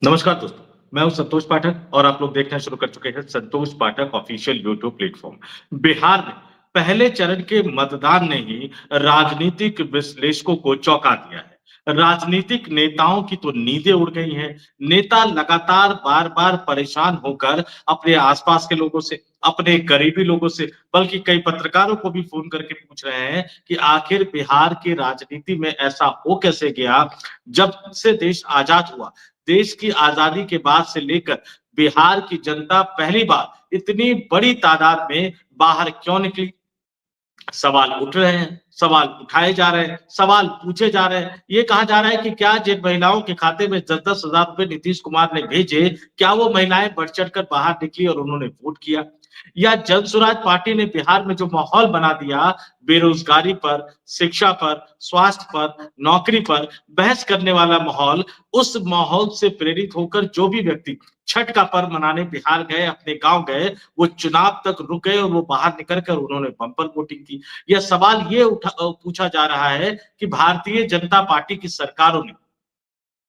नमस्कार दोस्तों, मैं हूं संतोष पाठक और आप लोग देखना शुरू कर चुके हैं संतोष पाठक ऑफिशियल यूट्यूब प्लेटफॉर्म। बिहार में पहले चरण के मतदान ने ही राजनीतिक विश्लेषकों को चौंका दिया है। राजनीतिक नेताओं की तो नींदें उड़ गई हैं। नेता लगातार बार-बार परेशान होकर अपने आसपास के लोगों से, अपने करीबी लोगों से, बल्कि कई पत्रकारों को भी फोन करके पूछ रहे हैं कि आखिर बिहार की राजनीति में ऐसा हो कैसे गया, जब से देश आजाद हुआ, देश की आजादी के बाद से लेकर बिहार की जनता पहली बार इतनी बड़ी तादाद में बाहर क्यों निकली? सवाल उठ रहे हैं, सवाल उठाए जा रहे हैं, सवाल पूछे जा रहे हैं। ये कहा जा रहा है कि क्या जिन महिलाओं के खाते में 10-10 हज़ार रुपए नीतीश कुमार ने भेजे, क्या वो महिलाएं बढ़ चढ़कर बाहर निकली और उन्होंने वोट किया? या जन स्वराज पार्टी ने बिहार में जो माहौल बना दिया, बेरोजगारी पर, शिक्षा पर, स्वास्थ्य पर, नौकरी पर बहस करने वाला माहौल, उस माहौल से प्रेरित होकर जो भी व्यक्ति छठ का पर्व मनाने बिहार गए, अपने गाँव गए, वो चुनाव तक रुक गए और वो बाहर निकल कर उन्होंने बम्पर वोटिंग की। यह सवाल ये पूछा जा रहा है कि भारतीय जनता पार्टी की सरकारों ने,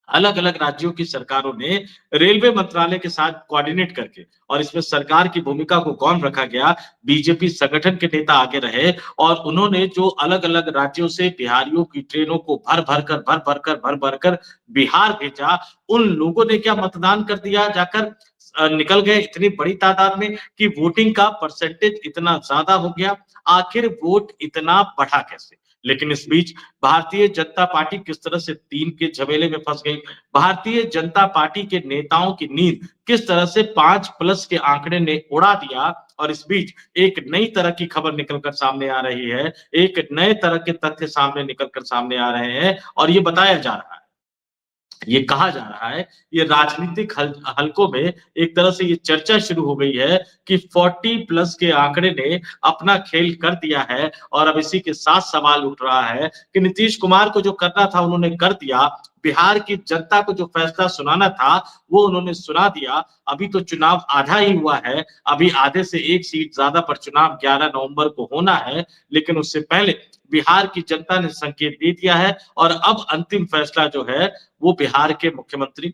अलग-अलग राज्यों की सरकारों ने रेलवे मंत्रालय के साथ कोऑर्डिनेट करके, और इसमें सरकार की भूमिका को गौण रखा गया। बीजेपी संगठन के नेता आगे रहे और उन्होंने जो अलग-अलग राज्यों से बिहारियों की ट्रेनों को भर-भर कर बिहार भेजा, उन लोगों ने क्या मतदान कर दिया जाकर, निकल गए इतनी बड़ी तादाद में कि वोटिंग का परसेंटेज इतना ज़्यादा हो गया। आखिर वोट इतना बढ़ा कैसे? लेकिन इस बीच भारतीय जनता पार्टी किस तरह से 3 के झमेले में फँस गई। भारतीय जनता पार्टी के नेताओं की नींद किस तरह से 5 प्लस के आंकड़े ने उड़ा दिया, और इस बीच एक नई तरह की खबर निकल कर सामने आ रही है, एक नए तरह के तथ्य सामने निकल कर सामने आ रहे हैं और ये बताया जा रहा है, ये कहा जा रहा है, ये राजनीतिक हलकों में एक तरह से ये चर्चा शुरू हो गई है कि 40 प्लस के आंकड़े ने अपना खेल कर दिया है, और अब इसी के साथ सवाल उठ रहा है कि नीतीश कुमार को जो करना था उन्होंने कर दिया। बिहार की जनता को जो फैसला सुनाना था वो उन्होंने सुना दिया। अभी तो चुनाव आधा ही हुआ है, अभी आधे से 1 सीट ज्यादा पर चुनाव 11 नवंबर को होना है, लेकिन उससे पहले बिहार की जनता ने संकेत दे दिया है और अब अंतिम फैसला जो है वो बिहार के मुख्यमंत्री,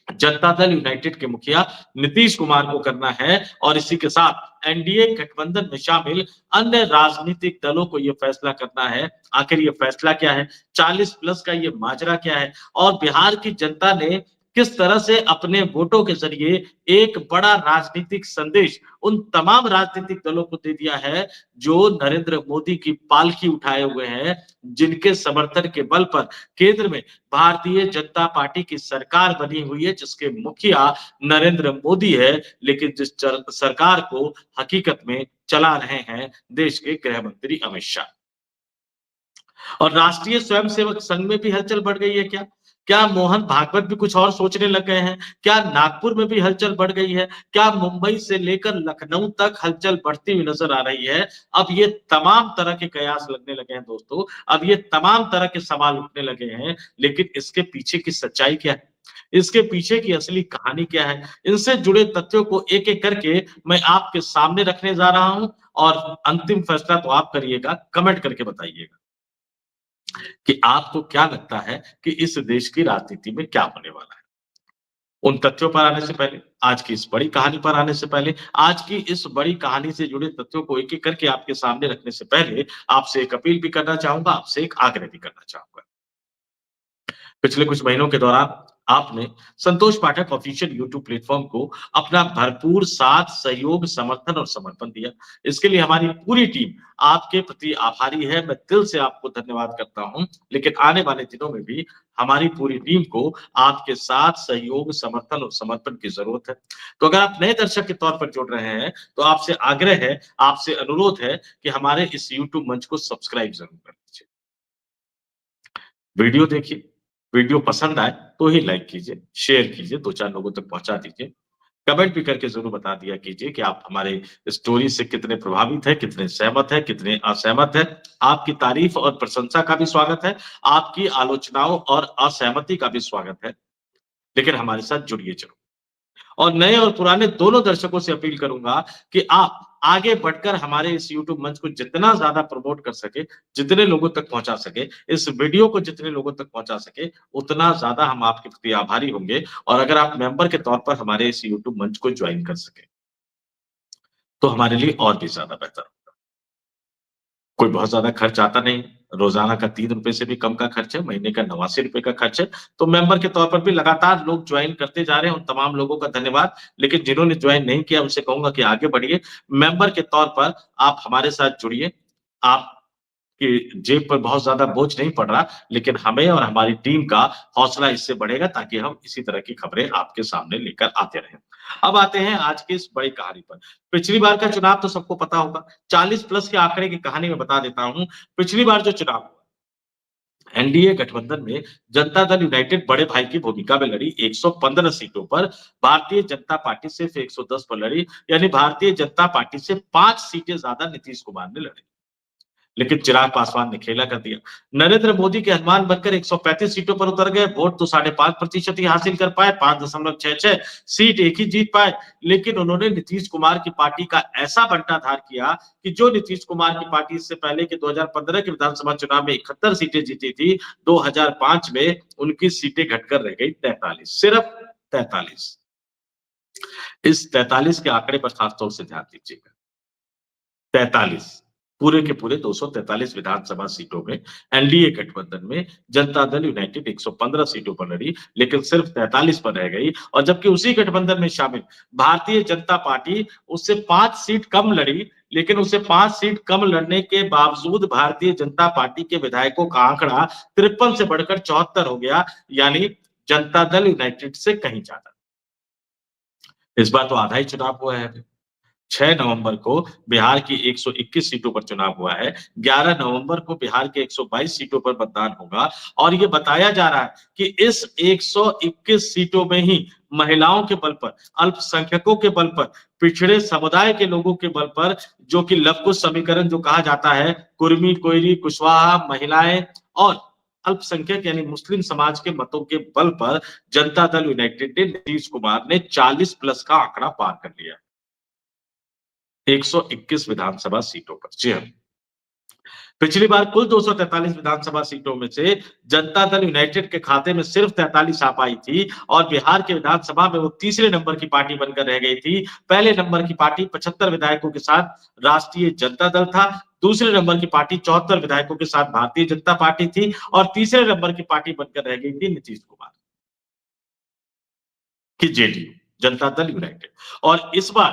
जनता दल यूनाइटेड के मुखिया नीतीश कुमार को करना है, और इसी के साथ एनडीए गठबंधन में शामिल अन्य राजनीतिक दलों को यह फैसला करना है। आखिर ये फैसला क्या है? 40 प्लस का ये माजरा क्या है? और बिहार की जनता ने किस तरह से अपने वोटों के जरिए एक बड़ा राजनीतिक संदेश उन तमाम राजनीतिक दलों को दे दिया है जो नरेंद्र मोदी की पालकी उठाए हुए हैं, जिनके समर्थन के बल पर केंद्र में भारतीय जनता पार्टी की सरकार बनी हुई है, जिसके मुखिया नरेंद्र मोदी है, लेकिन जिस सरकार को हकीकत में चला रहे हैं देश के गृह मंत्री अमित शाह। और राष्ट्रीय स्वयंसेवक संघ में भी हलचल बढ़ गई है क्या? क्या मोहन भागवत भी कुछ और सोचने लग गए हैं? क्या नागपुर में भी हलचल बढ़ गई है? क्या मुंबई से लेकर लखनऊ तक हलचल बढ़ती हुई नजर आ रही है? अब ये तमाम तरह के कयास लगने लगे हैं दोस्तों, अब ये तमाम तरह के सवाल उठने लगे हैं, लेकिन इसके पीछे की सच्चाई क्या है? इसके पीछे की असली कहानी क्या है? इनसे जुड़े तथ्यों को एक-एक करके मैं आपके सामने रखने जा रहा हूं, और अंतिम फैसला तो आप करिएगा, कमेंट करके बताइएगा कि आपको क्या लगता है कि इस देश की राजनीति में क्या होने वाला है। उन तथ्यों पर आने से पहले, आज की इस बड़ी कहानी पर आने से पहले, आज की इस बड़ी कहानी से जुड़े तथ्यों को एक-एक करके आपके सामने रखने से पहले, आपसे एक अपील भी करना चाहूँगा, आपसे एक आग्रह भी करना चाहूँगा। पिछले कुछ महीनों के दौरान आपने संतोष पाठक ऑफिशियल यूट्यूब प्लेटफॉर्म को अपना भरपूर साथ, सहयोग, समर्थन और समर्पण दिया। इसके लिए हमारी पूरी टीम आपके प्रति आभारी है। मैं दिल से आपको धन्यवाद करता हूँ। लेकिन आने वाले दिनों में भी हमारी पूरी टीम को आपके साथ सहयोग, समर्थन और समर्पण की ज़रूरत है। तो अगर आप नए दर्शक के तौर पर जुड़ रहे हैं, तो आपसे आग्रह है, आपसे अनुरोध है कि हमारे इस यूट्यूब मंच को सब्सक्राइब ज़रूर कर लीजिए। वीडियो देखिए, वीडियो पसंद आए तो ही लाइक कीजिए, शेयर कीजिए, 2-4 लोगों तक पहुँचा दीजिए। कमेंट भी करके ज़रूर बता दिया कीजिए कि आप हमारे स्टोरी से कितने प्रभावित हैं, कितने सहमत हैं, कितने असहमत हैं। आपकी तारीफ और प्रशंसा का भी स्वागत है, आपकी आलोचनाओं और असहमति का भी स्वागत है, लेकिन हमारे साथ जुड़िए ज़रूर। और नए और पुराने दोनों दर्शकों से अपील करूँगा कि आप आगे बढ़कर हमारे इस यूट्यूब मंच को जितना ज़्यादा प्रमोट कर सके, जितने लोगों तक पहुँचा सके, इस वीडियो को जितने लोगों तक पहुँचा सके, उतना ज़्यादा हम आपके प्रति आभारी होंगे और अगर आप मेंबर के तौर पर हमारे इस यूट्यूब मंच को जॉइन कर सकें, तो हमारे लिए और भी ज़्यादा बेहतर होगा। कोई बहुत ज़्यादा खर्च आता नहीं, रोज़ाना का ₹3 से भी कम का खर्च है, महीने का ₹89 का खर्च है, तो मेंबर के तौर पर भी लगातार लोग जॉइन करते जा रहे हैं, उन तमाम लोगों का धन्यवाद। लेकिन जिन्होंने जॉइन नहीं किया, उनसे कहूँगा कि आगे बढ़िए, मेंबर के तौर पर आप हमारे साथ जुड़िए, आप कि जेब पर बहुत ज़्यादा बोझ नहीं पड़ रहा, लेकिन हमें और हमारी टीम का हौसला इससे बढ़ेगा ताकि हम इसी तरह की खबरें आपके सामने लेकर आते रहें। अब आते हैं आज की इस बड़ी कहानी पर। पिछली बार का चुनाव तो सबको पता होगा, 40 प्लस के आंकड़े की कहानी मैं बता देता हूँ। पिछली बार जो चुनाव हुआ, एनडीए गठबंधन में जनता दल यूनाइटेड बड़े भाई की भूमिका में लड़ी 115 सीटों पर, भारतीय जनता पार्टी सिर्फ 110 पर लड़ी, यानी भारतीय जनता पार्टी से 5 सीटें ज़्यादा नीतीश कुमार ने लड़ी। लेकिन चिराग पासवान ने खेला कर दिया। नरेंद्र मोदी के हनुमान बनकर 135 सीटों पर उतर गए, वोट तो 5.5% ही हासिल कर पाए, 5.66 सीट एक ही जीत पाए, लेकिन उन्होंने नीतीश कुमार की पार्टी का ऐसा बंटाधार किया कि जो नीतीश कुमार की पार्टी इससे पहले के 2015 के विधानसभा चुनाव में 71 सीटें जीती थी, 2005 में उनकी सीटें घटकर रह गई 43, सिर्फ 43। इस 43 के आंकड़े पर खास तौर से ध्यान दीजिएगा। 43 पूरे के पूरे 243 विधानसभा सीटों में एनडीए गठबंधन में जनता दल यूनाइटेड 115 सीटों पर लड़ी, लेकिन सिर्फ 43 पर रह गई और जबकि उसी गठबंधन में शामिल भारतीय जनता पार्टी उससे 5 सीट कम लड़ी, लेकिन उसे 5 सीट कम लड़ने के बावजूद भारतीय जनता पार्टी के विधायकों का आंकड़ा 53 से बढ़कर 74 हो गया, यानी जनता दल यूनाइटेड से कहीं ज्यादा। इस बार तो आधा ही चुनाव हुआ है अभी। 6 नवंबर को बिहार की 121 सीटों पर चुनाव हुआ है। 11 नवंबर को बिहार के 122 सीटों पर मतदान होगा और ये बताया जा रहा है कि इस 121 सीटों में ही महिलाओं के बल पर, अल्पसंख्यकों के बल पर, पिछड़े समुदाय के लोगों के बल पर, जो कि लवकुश समीकरण जो कहा जाता है, कुर्मी, कोयरी, कुशवाहा, महिलाएं और अल्पसंख्यक यानी मुस्लिम समाज के मतों के बल पर जनता दल यूनाइटेड ने नीतीश कुमार ने 40 प्लस का आंकड़ा पार कर लिया। 121 विधानसभा सीटों पर। जी हाँ। पिछली बार कुल 243 विधानसभा सीटों में से जनता दल यूनाइटेड के खाते में सिर्फ 43 आ पाई थी और बिहार के विधानसभा में वो तीसरे नंबर की पार्टी बनकर रह गई थी। पहले नंबर की पार्टी 75 विधायकों के साथ राष्ट्रीय जनता दल था। दूसरे नंबर की पार्टी 74 विधायकों के साथ भारतीय जनता पार्टी थी और तीसरे नंबर की पार्टी बनकर रह गई थी नीतीश कुमार की जेडीयू, जनता दल यूनाइटेड। और इस बार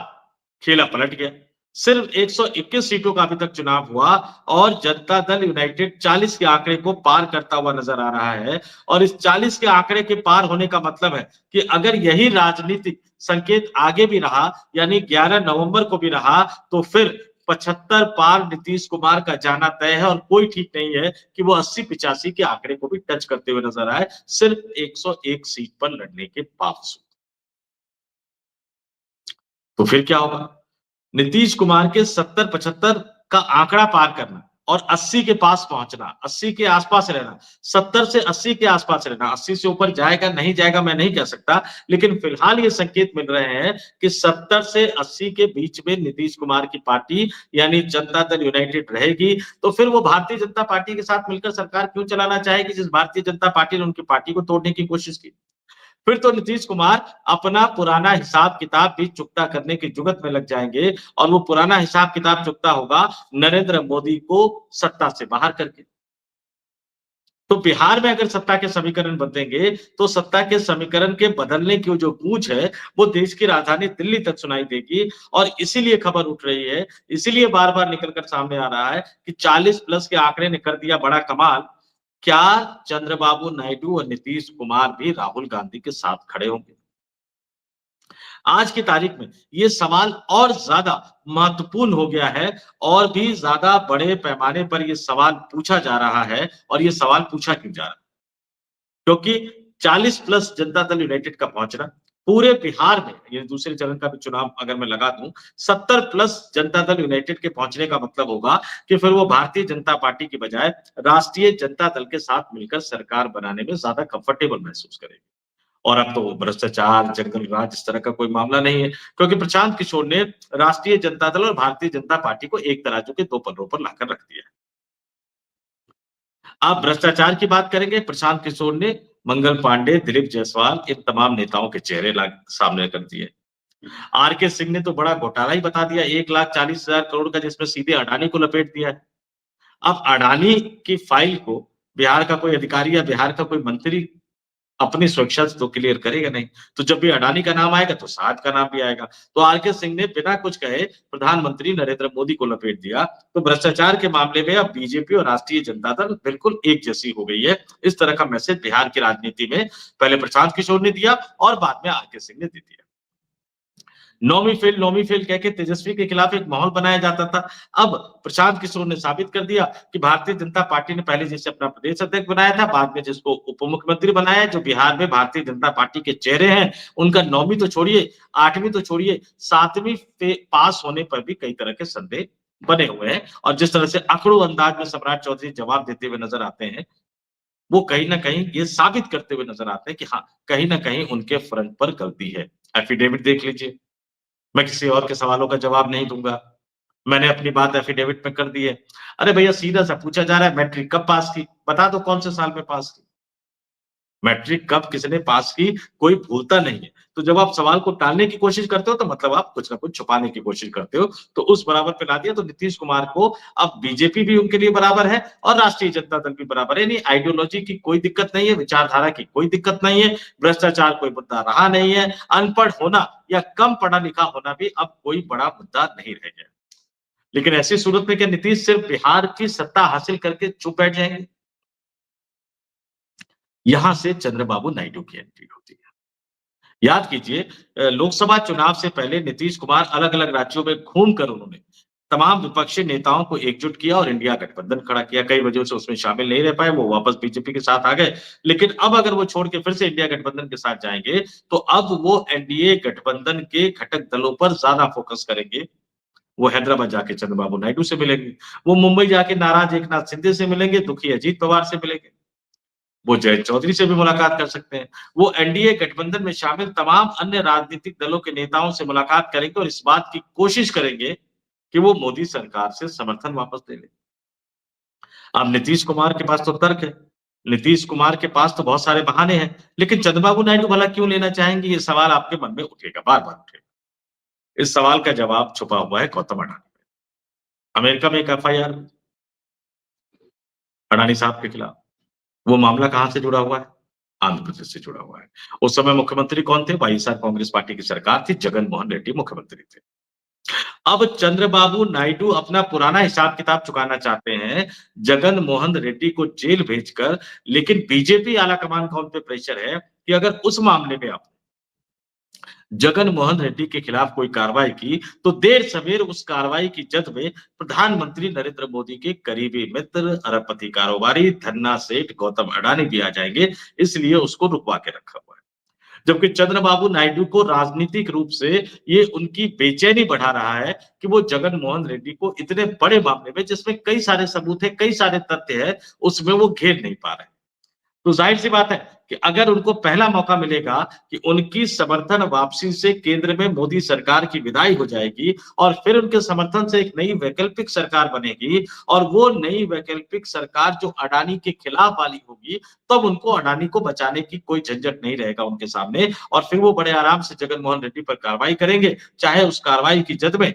खेला पलट गया। सिर्फ 121 सीटों का अभी तक चुनाव हुआ और जनता दल यूनाइटेड 40 के आंकड़े को पार करता हुआ नजर आ रहा है और इस 40 के आंकड़े के पार होने का मतलब है कि अगर यही राजनीतिक संकेत आगे भी रहा, यानी 11 नवंबर को भी रहा, तो फिर 75 पार नीतीश कुमार का जाना तय है और कोई ठीक नहीं है कि वो 80-85 के आंकड़े को भी टच करते हुए नजर आए, सिर्फ 101 सीट पर लड़ने के बावजूद। तो फिर क्या होगा? नीतीश कुमार के 70-75 का आंकड़ा पार करना और 80 के पास पहुंचना, 80 के आसपास रहना, 70 से 80 के आसपास रहना, 80 से ऊपर जाएगा नहीं जाएगा मैं नहीं कह सकता, लेकिन फिलहाल ये संकेत मिल रहे हैं कि 70 से 80 के बीच में नीतीश कुमार की पार्टी यानी जनता दल यूनाइटेड रहेगी, तो फिर वो भारतीय जनता पार्टी के साथ मिलकर सरकार क्यों चलाना चाहेगी जिस भारतीय जनता पार्टी ने उनकी पार्टी को तोड़ने की कोशिश की। फिर तो नीतीश कुमार अपना पुराना हिसाब-किताब भी चुकता करने की जुगत में लग जाएँगे और वो पुराना हिसाब-किताब चुकता होगा नरेंद्र मोदी को सत्ता से बाहर करके। तो बिहार में अगर सत्ता के समीकरण बदलेंगे, तो सत्ता के समीकरण के बदलने की वो जो गूंज है, वो देश की राजधानी दिल्ली तक सुनाई देगी और इसीलिए खबर उठ रही है, इसीलिए बार-बार निकल कर सामने आ रहा है कि 40 प्लस के आंकड़े ने कर दिया बड़ा कमाल। क्या चंद्रबाबू नायडू और नीतीश कुमार भी राहुल गांधी के साथ खड़े होंगे? आज की तारीख में ये सवाल और ज्यादा महत्वपूर्ण हो गया है और भी ज्यादा बड़े पैमाने पर ये सवाल पूछा जा रहा है और ये सवाल पूछा क्यों जा रहा है? क्योंकि 40 प्लस जनता दल यूनाइटेड का पहुंचना पूरे बिहार में ये दूसरे चरण का भी चुनाव अगर मैं लगा दूं 70 प्लस जनता दल यूनाइटेड के पहुंचने का मतलब होगा कि फिर वो भारतीय जनता पार्टी की बजाय राष्ट्रीय जनता दल के साथ मिलकर सरकार बनाने में ज्यादा कंफर्टेबल महसूस करेगी और अब तो भ्रष्टाचार, जंगल राज इस तरह का कोई मामला नहीं है, क्योंकि प्रशांत किशोर ने राष्ट्रीय जनता दल और भारतीय जनता पार्टी को एक तराजू के 2 पल्लों पर लाकर रख दिया है। आप भ्रष्टाचार की बात करेंगे, प्रशांत किशोर ने मंगल पांडे, दिलीप जायसवाल इन तमाम नेताओं के चेहरे ला सामने कर दिए। आरके सिंह ने तो बड़ा घोटाला ही बता दिया, 1,40,000 करोड़ का, जिसमें सीधे अडानी को लपेट दिया है। अब अडानी की फाइल को बिहार का कोई अधिकारी या बिहार का कोई मंत्री अपनी सुरक्षा से तो क्लियर करेगा नहीं। तो जब भी अडानी का नाम आएगा तो साध का नाम भी आएगा। तो आरके सिंह ने बिना कुछ कहे प्रधानमंत्री नरेंद्र मोदी को लपेट दिया। तो भ्रष्टाचार के मामले में अब बीजेपी और राष्ट्रीय जनता दल बिल्कुल एक जैसी हो गई है। इस तरह का मैसेज बिहार की राजनीति में पहले प्रशांत किशोर ने दिया और बाद में आरके सिंह ने दे दिया। नौमी फेल कह के तेजस्वी के खिलाफ एक माहौल बनाया जाता था। अब प्रशांत किशोर ने साबित कर दिया कि भारतीय जनता पार्टी ने पहले जिसे अपना प्रदेश अध्यक्ष बनाया था, बाद में जिसको उप मुख्यमंत्री बनाया है, जो बिहार में भारतीय जनता पार्टी के चेहरे हैं, उनका 9वीं तो छोड़िए, 8वीं तो छोड़िए, 7वीं पे पास होने पर भी कई तरह के संदेह बने हुए हैं। और जिस तरह से अकड़ू अंदाज में सम्राट चौधरी जवाब देते हुए नजर आते हैं, वो कहीं न कहीं ये साबित करते हुए नजर आते हैं कि हाँ, कहीं न कहीं उनके फ्रंट पर गलती है। एफिडेविट देख लीजिए। मैं किसी और के सवालों का जवाब नहीं दूँगा। मैंने अपनी बात एफिडेविट में कर दी है। अरे भैया सीधा-सा पूछा जा रहा है मैट्रिक कब पास की? बता दो कौन से साल में पास की? मैट्रिक कब किसने पास की, कोई भूलता नहीं है। तो जब आप सवाल को टालने की कोशिश करते हो तो मतलब आप कुछ न कुछ छुपाने की कोशिश करते हो। तो उस बराबर पे ला दिया तो नीतीश कुमार को अब बीजेपी भी उनके लिए बराबर है और राष्ट्रीय जनता दल भी बराबर है। यानी आइडियोलॉजी की कोई दिक्कत नहीं है, विचारधारा की कोई दिक्कत नहीं है, भ्रष्टाचार कोई मुद्दा रहा नहीं है, अनपढ़ होना या कम पढ़ा-लिखा होना भी अब कोई बड़ा मुद्दा नहीं रह गया। लेकिन ऐसी सूरत में क्या नीतीश सिर्फ बिहार की सत्ता हासिल करके चुप बैठ जाएँगे? यहाँ से चंद्रबाबू नायडू की एंट्री होती है। याद कीजिए लोकसभा चुनाव से पहले नीतीश कुमार अलग-अलग राज्यों में घूमकर उन्होंने तमाम विपक्षी नेताओं को एकजुट किया और इंडिया गठबंधन खड़ा किया। कई वजहों से उसमें शामिल नहीं रह पाए, वो वापस बीजेपी के साथ आ गए। लेकिन अब अगर वो छोड़ के फिर से इंडिया गठबंधन के साथ जाएँगे, तो अब वो एनडीए गठबंधन के घटक दलों पर ज़्यादा फोकस करेंगे। वो हैदराबाद जाके चंद्रबाबू नायडू से मिलेंगे, वो मुंबई जाके नाराज एकनाथ शिंदे से मिलेंगे, दुखी अजीत पवार से मिलेंगे। वो जयंत चौधरी से भी मुलाकात कर सकते हैं। वो एनडीए गठबंधन में शामिल तमाम अन्य राजनीतिक दलों के नेताओं से मुलाकात करेंगे और इस बात की कोशिश करेंगे कि वो मोदी सरकार से समर्थन वापस ले लें। अब नीतीश कुमार के पास तो तर्क है। नीतीश कुमार के पास तो बहुत सारे बहाने हैं, लेकिन चंद्रबाबू नायडू भला क्यों लेना चाहेंगे? ये सवाल आपके मन में उठेगा, बार-बार उठेगा। इस सवाल का जवाब छुपा हुआ है गौतम अडानी में। अमेरिका में एक एफआईआर अडानी साहब के खिलाफ। वो मामला कहाँ से जुड़ा हुआ है? आंध्र प्रदेश से जुड़ा हुआ है। उस समय मुख्यमंत्री कौन थे? वाईएसआर कांग्रेस पार्टी की सरकार थी, जगन मोहन रेड्डी मुख्यमंत्री थे। अब चंद्रबाबू नायडू अपना पुराना हिसाब-किताब चुकाना चाहते हैं, जगन मोहन रेड्डी को जेल भेजकर, लेकिन बीजेपी आलाकमान का उन पे प्रेशर है कि अगर उस मामले में आप जगन मोहन रेड्डी के खिलाफ कोई कार्रवाई की, तो देर-सवेर उस कार्रवाई की जद में प्रधानमंत्री नरेंद्र मोदी के करीबी मित्र, अरबपति कारोबारी, धन्ना सेठ गौतम अडानी भी आ जाएँगे, इसलिए उसको रुकवा के रखा हुआ है। जबकि चंद्रबाबू नायडू को राजनीतिक रूप से ये उनकी बेचैनी बढ़ा रहा है कि वो जगन मोहन रेड्डी को इतने बड़े मामले में जिसमें कई सारे सबूत हैं, कई सारे तथ्य हैं, उसमें वो घेर नहीं पा रहे हैं। तो ज़ाहिर-सी बात है कि अगर उनको पहला मौका मिलेगा कि उनकी समर्थन वापसी से केंद्र में मोदी सरकार की विदाई हो जाएगी और फिर उनके समर्थन से एक नई वैकल्पिक सरकार बनेगी और वो नई वैकल्पिक सरकार जो अडानी के खिलाफ वाली होगी, तब उनको अडानी को बचाने की कोई झंझट नहीं रहेगा उनके सामने और फिर वो बड़े आराम से जगन मोहन रेड्डी पर कार्रवाई करेंगे, चाहे उस कार्रवाई की जद में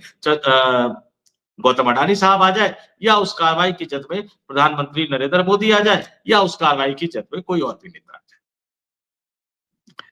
गौतम अडानी साहब आ जाए या उस कार्रवाई की जद में प्रधानमंत्री नरेंद्र मोदी आ जाए या उस कार्रवाई की जद में कोई और भी नेता आ जाए।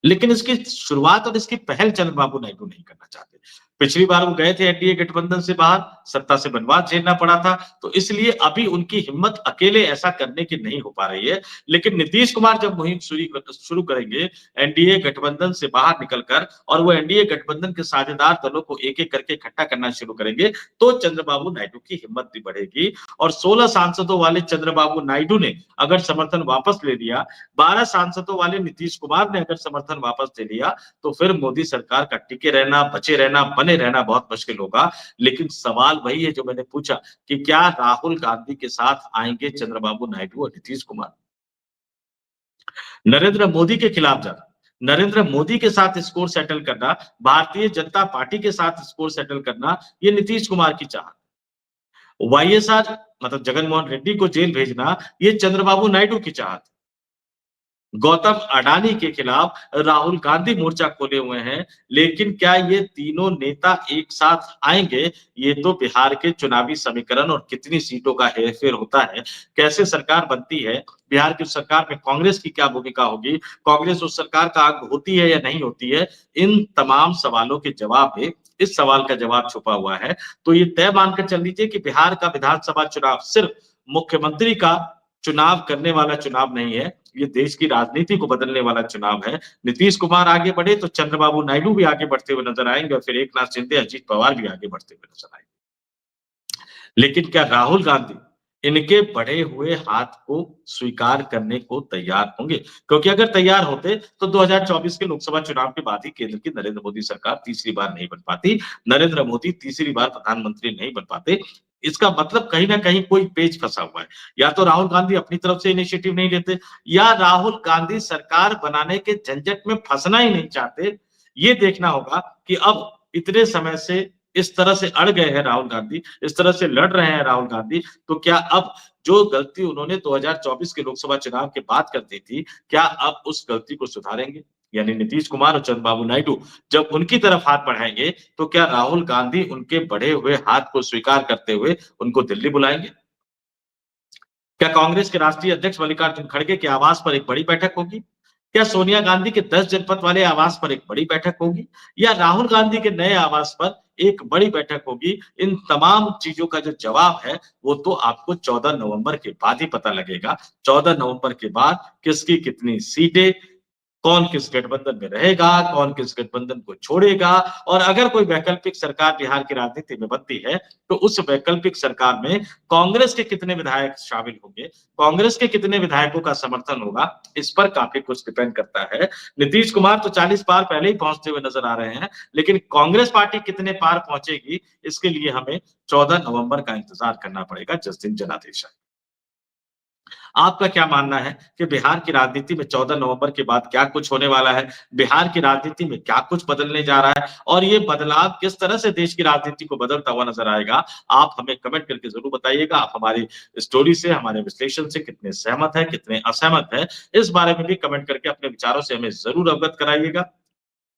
लेकिन इसकी शुरुआत और इसकी पहल चंद्रबाबू नायडू नहीं करना चाहते। पिछली बार वो गए थे एनडीए गठबंधन से बाहर, सत्ता से बनवास झेलना पड़ा था, तो इसलिए अभी उनकी हिम्मत अकेले ऐसा करने की नहीं हो पा रही है। लेकिन नीतीश कुमार जब मुहिम शुरू करेंगे एनडीए गठबंधन से बाहर निकलकर और वो एनडीए गठबंधन के साझेदार दलों को एक-एक करके इकट्ठा करना शुरू करेंगे, तो चंद्रबाबू नायडू की हिम्मत भी बढ़ेगी और 16 सांसदों वाले चंद्रबाबू नायडू ने अगर समर्थन वापस ले लिया 12 सांसदों वाले नीतीश कुमार ने अगर समर्थन वापस ले लिया, तो फिर मोदी सरकार का टिके रहना, बचे रहना, बने रहना बहुत मुश्किल होगा। लेकिन सवाल वही है जो मैंने पूछा कि क्या राहुल गांधी के साथ आएँगे चंद्रबाबू नायडू और नीतीश कुमार? नरेंद्र मोदी के खिलाफ जाना, नरेंद्र मोदी के साथ स्कोर सेटल करना, भारतीय जनता पार्टी के साथ स्कोर सेटल करना, ये नीतीश कुमार की चाहत। वाईएसआर मतलब जगनमोहन रेड्डी को जेल भेजना, ये चंद्रबाबू नायडू की चाहत। गौतम अडानी के खिलाफ राहुल गांधी मोर्चा खोले हुए हैं, लेकिन क्या ये तीनों नेता एक साथ आएंगे? ये तो बिहार के चुनावी समीकरण और कितनी सीटों का हेरफेर होता है, कैसे सरकार बनती है, बिहार की सरकार में कांग्रेस की क्या भूमिका होगी, कांग्रेस उस सरकार का अंग होती है या नहीं होती है, इन तमाम सवालों के जवाब में इस सवाल का जवाब छुपा हुआ है। तो ये तय मानकर चल लीजिए कि बिहार का विधानसभा चुनाव सिर्फ मुख्यमंत्री का चुनाव करने वाला चुनाव नहीं है, ये देश की राजनीति को बदलने वाला चुनाव है। नीतीश कुमार आगे बढ़े तो चंद्रबाबू नायडू भी आगे बढ़ते हुए नजर आएंगे और फिर एकनाथ शिंदे, अजीत पवार भी आगे बढ़ते हुए नजर आएंगे। लेकिन क्या राहुल गांधी इनके बढ़े हुए हाथ को स्वीकार करने को तैयार होंगे? क्योंकि अगर तैयार होते तो 2024 के लोकसभा चुनाव के बाद ही केंद्र की नरेंद्र मोदी सरकार तीसरी बार नहीं बन पाती, नरेंद्र मोदी तीसरी बार प्रधानमंत्री नहीं बन पाते। इसका मतलब कहीं ना कहीं कोई पेच फंसा हुआ है। या तो राहुल गांधी अपनी तरफ से इनिशिएटिव नहीं लेते, या राहुल गांधी सरकार बनाने के झंझट में फंसना ही नहीं चाहते। ये देखना होगा कि अब इतने समय से इस तरह से अड़ गए हैं राहुल गांधी, इस तरह से लड़ रहे हैं राहुल गांधी, तो क्या अब जो गलती उन्होंने 2024 के लोकसभा चुनाव के बाद कर दी थी, क्या अब उस गलती को सुधारेंगे? यानी नीतीश कुमार और चंद्रबाबू नायडू जब उनकी तरफ हाथ बढ़ाएंगे, तो क्या राहुल गांधी उनके बढ़े हुए हाथ को स्वीकार करते हुए उनको दिल्ली बुलाएंगे? क्या कांग्रेस के राष्ट्रीय अध्यक्ष मल्लिकार्जुन खड़गे के आवास पर एक बड़ी बैठक होगी? क्या सोनिया गांधी के 10 जनपद वाले आवास पर एक बड़ी बैठक होगी? या राहुल गांधी के नए आवास पर एक बड़ी बैठक होगी? इन तमाम चीजों का जो जवाब है, वो तो आपको 14 नवंबर के बाद ही पता लगेगा। 14 नवंबर के बाद किसकी कितनी सीटें, कौन किस गठबंधन में रहेगा, कौन किस गठबंधन को छोड़ेगा, और अगर कोई वैकल्पिक सरकार बिहार की राजनीति में बनती है, तो उस वैकल्पिक सरकार में कांग्रेस के कितने विधायक शामिल होंगे, कांग्रेस के कितने विधायकों का समर्थन होगा, इस पर काफी कुछ डिपेंड करता है। नीतीश कुमार तो 40 पार पहले ही पहुंचते हुए नजर आ रहे हैं, लेकिन कांग्रेस पार्टी कितने पार पहुंचेगी, इसके लिए हमें 14 नवंबर का इंतजार करना पड़ेगा, जिस दिन जनादेश है। आपका क्या मानना है कि बिहार की राजनीति में 14 नवंबर के बाद क्या कुछ होने वाला है? बिहार की राजनीति में क्या कुछ बदलने जा रहा है? और ये बदलाव किस तरह से देश की राजनीति को बदलता हुआ नज़र आएगा? आप हमें कमेंट करके ज़रूर बताइएगा। आप हमारी स्टोरी से, हमारे विश्लेषण से कितने सहमत हैं, कितने असहमत हैं, इस बारे में भी कमेंट करके अपने विचारों से हमें ज़रूर अवगत कराइएगा।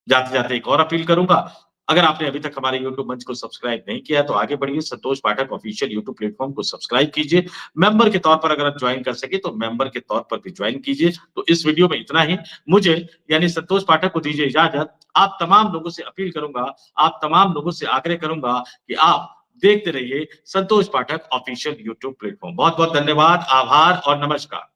जाते-जाते एक और अपील करूँगा, अगर आपने अभी तक हमारे यूट्यूब मंच को सब्सक्राइब नहीं किया है, तो आगे बढ़िए, संतोष पाठक ऑफिशियल यूट्यूब प्लेटफ़ॉर्म को सब्सक्राइब कीजिए। मेंबर के तौर पर अगर आप जॉइन कर सकें, तो मेंबर के तौर पर भी जॉइन कीजिए। तो इस वीडियो में इतना ही। मुझे यानी संतोष पाठक को दीजिए इजाज़त। आप तमाम लोगों से अपील करूँगा, आप तमाम लोगों से आग्रह करूँगा कि आप देखते रहिए संतोष पाठक ऑफिशियल यूट्यूब प्लेटफ़ॉर्म। बहुत-बहुत धन्यवाद, आभार और नमस्कार।